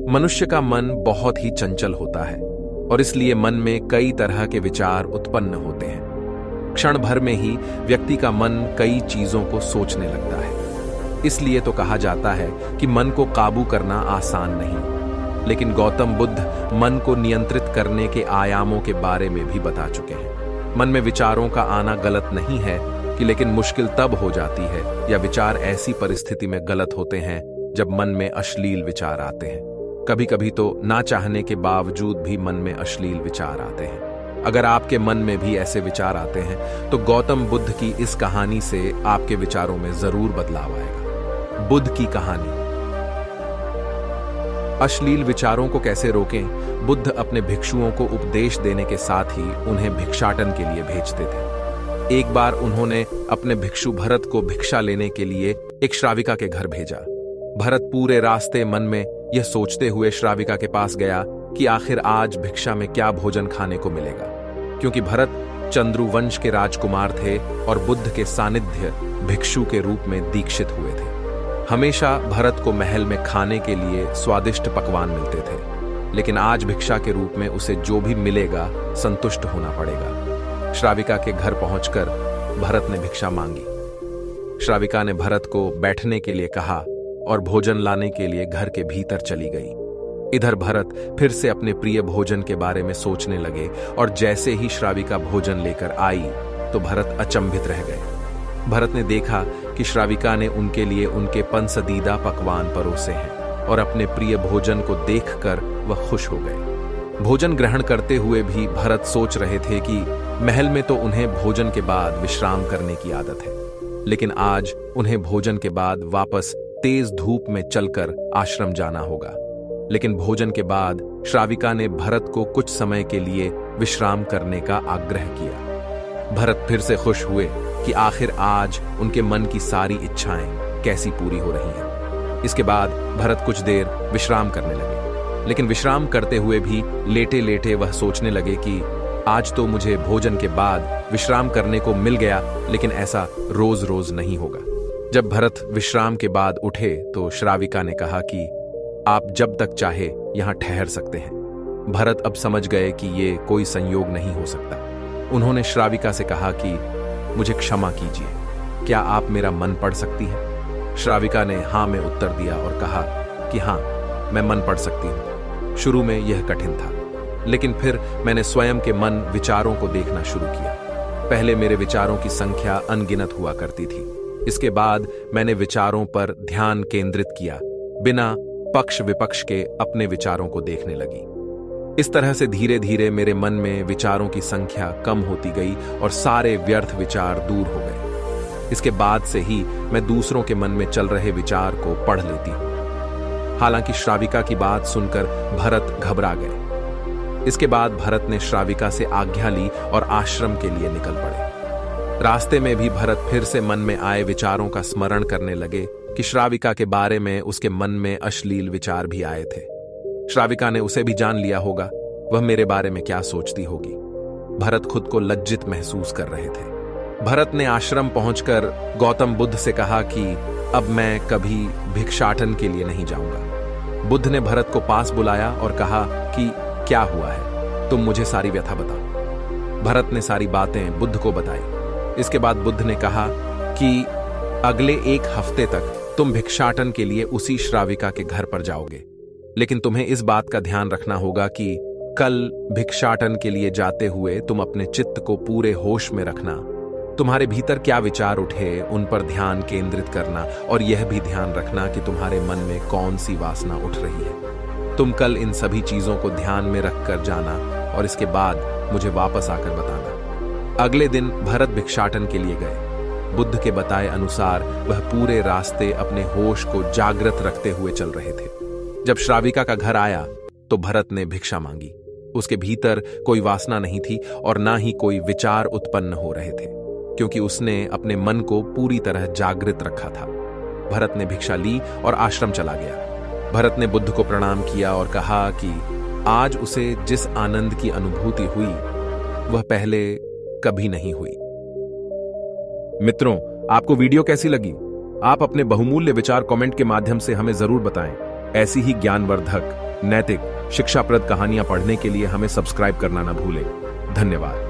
मनुष्य का मन बहुत ही चंचल होता है और इसलिए मन में कई तरह के विचार उत्पन्न होते हैं। क्षण भर में ही व्यक्ति का मन कई चीजों को सोचने लगता है। इसलिए तो कहा जाता है कि मन को काबू करना आसान नहीं, लेकिन गौतम बुद्ध मन को नियंत्रित करने के आयामों के बारे में भी बता चुके हैं। मन में विचारों का आना गलत नहीं है कि लेकिन मुश्किल तब हो जाती है या विचार ऐसी परिस्थिति में गलत होते हैं जब मन में अश्लील विचार आते हैं। कभी कभी तो ना चाहने के बावजूद भी मन में अश्लील विचार आते हैं। अगर आपके मन में भी ऐसे विचार आते हैं तो गौतम बुद्ध की इस कहानी से आपके विचारों में जरूर बदलाव आएगा। बुद्ध की कहानी। अश्लील विचारों को कैसे रोकें? बुद्ध अपने भिक्षुओं को उपदेश देने के साथ ही उन्हें भिक्षाटन के लिए भेजते थे। एक बार उन्होंने अपने भिक्षु भरत को भिक्षा लेने के लिए एक श्राविका के घर भेजा। भरत पूरे रास्ते मन में यह सोचते हुए श्राविका के पास गया कि आखिर आज भिक्षा में क्या भोजन खाने को मिलेगा, क्योंकि भरत चंद्रुवंश के राजकुमार थे और बुद्ध के सानिध्य भिक्षु के रूप में दीक्षित हुए थे। हमेशा भरत को महल में खाने के लिए स्वादिष्ट पकवान मिलते थे, लेकिन आज भिक्षा के रूप में उसे जो भी मिलेगा संतुष्ट होना पड़ेगा। श्राविका के घर पहुंचकर भरत ने भिक्षा मांगी। श्राविका ने भरत को बैठने के लिए कहा और भोजन लाने के लिए घर के भीतर चली गई। इधर भरत फिर से अपने प्रिय भोजन के बारे में सोचने लगे और जैसे ही श्राविका भोजन लेकर आई तो भरत अचंभित रह गए। भरत ने देखा कि श्राविका ने उनके लिए उनके पसंदीदा पकवान परोसे हैं और अपने प्रिय भोजन को देखकर वह खुश हो गए। भोजन ग्रहण करते हुए भी भरत सोच रहे थे कि महल में तो उन्हें भोजन के बाद विश्राम करने की आदत है, लेकिन आज उन्हें भोजन के बाद वापस तेज धूप में चलकर आश्रम जाना होगा। लेकिन भोजन के बाद श्राविका ने भरत को कुछ समय के लिए विश्राम करने का आग्रह किया। भरत फिर से खुश हुए कि आखिर आज उनके मन की सारी इच्छाएं कैसी पूरी हो रही हैं। इसके बाद भरत कुछ देर विश्राम करने लगे, लेकिन विश्राम करते हुए भी लेटे लेटे वह सोचने लगे कि आज तो मुझे भोजन के बाद विश्राम करने को मिल गया, लेकिन ऐसा रोज रोज नहीं होगा। जब भरत विश्राम के बाद उठे तो श्राविका ने कहा कि आप जब तक चाहे यहां ठहर सकते हैं। भरत अब समझ गए कि ये कोई संयोग नहीं हो सकता। उन्होंने श्राविका से कहा कि मुझे क्षमा कीजिए, क्या आप मेरा मन पढ़ सकती हैं? श्राविका ने हाँ में उत्तर दिया और कहा कि हाँ, मैं मन पढ़ सकती हूँ। शुरू में यह कठिन था, लेकिन फिर मैंने स्वयं के मन विचारों को देखना शुरू किया। पहले मेरे विचारों की संख्या अनगिनत हुआ करती थी। इसके बाद मैंने विचारों पर ध्यान केंद्रित किया, बिना पक्ष विपक्ष के अपने विचारों को देखने लगी। इस तरह से धीरे धीरे मेरे मन में विचारों की संख्या कम होती गई और सारे व्यर्थ विचार दूर हो गए। इसके बाद से ही मैं दूसरों के मन में चल रहे विचार को पढ़ लेती हूं। हालांकि श्राविका की बात सुनकर भरत घबरा गए। इसके बाद भरत ने श्राविका से आज्ञा ली और आश्रम के लिए निकल पड़े। रास्ते में भी भरत फिर से मन में आए विचारों का स्मरण करने लगे कि श्राविका के बारे में उसके मन में अश्लील विचार भी आए थे। श्राविका ने उसे भी जान लिया होगा, वह मेरे बारे में क्या सोचती होगी। भरत खुद को लज्जित महसूस कर रहे थे। भरत ने आश्रम पहुंचकर गौतम बुद्ध से कहा कि अब मैं कभी भिक्षाटन के लिए नहीं जाऊंगा। बुद्ध ने भरत को पास बुलाया और कहा कि क्या हुआ है, तुम मुझे सारी व्यथा बताओ। भरत ने सारी बातें बुद्ध को बताई। इसके बाद बुद्ध ने कहा कि अगले एक हफ्ते तक तुम भिक्षाटन के लिए उसी श्राविका के घर पर जाओगे, लेकिन तुम्हें इस बात का ध्यान रखना होगा कि कल भिक्षाटन के लिए जाते हुए तुम अपने चित्त को पूरे होश में रखना। तुम्हारे भीतर क्या विचार उठे उन पर ध्यान केंद्रित करना और यह भी ध्यान रखना कि तुम्हारे मन में कौन सी वासना उठ रही है। तुम कल इन सभी चीजों को ध्यान में रखकर जाना और इसके बाद मुझे वापस आकर बताना। अगले दिन भरत भिक्षाटन के लिए गए। बुद्ध के बताए अनुसार वह पूरे रास्ते अपने होश को जागृत रखते हुए चल रहे थे। जब श्राविका का घर आया तो भरत ने भिक्षा मांगी। उसके भीतर कोई वासना नहीं थी और ना ही कोई विचार उत्पन्न हो रहे थे, क्योंकि उसने अपने मन को पूरी तरह जागृत रखा था। भरत ने भिक्षा ली और आश्रम चला गया। भरत ने बुद्ध को प्रणाम किया और कहा कि आज उसे जिस आनंद की अनुभूति हुई वह पहले कभी नहीं हुई। मित्रों, आपको वीडियो कैसी लगी? आप अपने बहुमूल्य विचार कमेंट के माध्यम से हमें जरूर बताएं। ऐसी ही ज्ञानवर्धक नैतिक शिक्षाप्रद कहानियां पढ़ने के लिए हमें सब्सक्राइब करना न भूलें। धन्यवाद।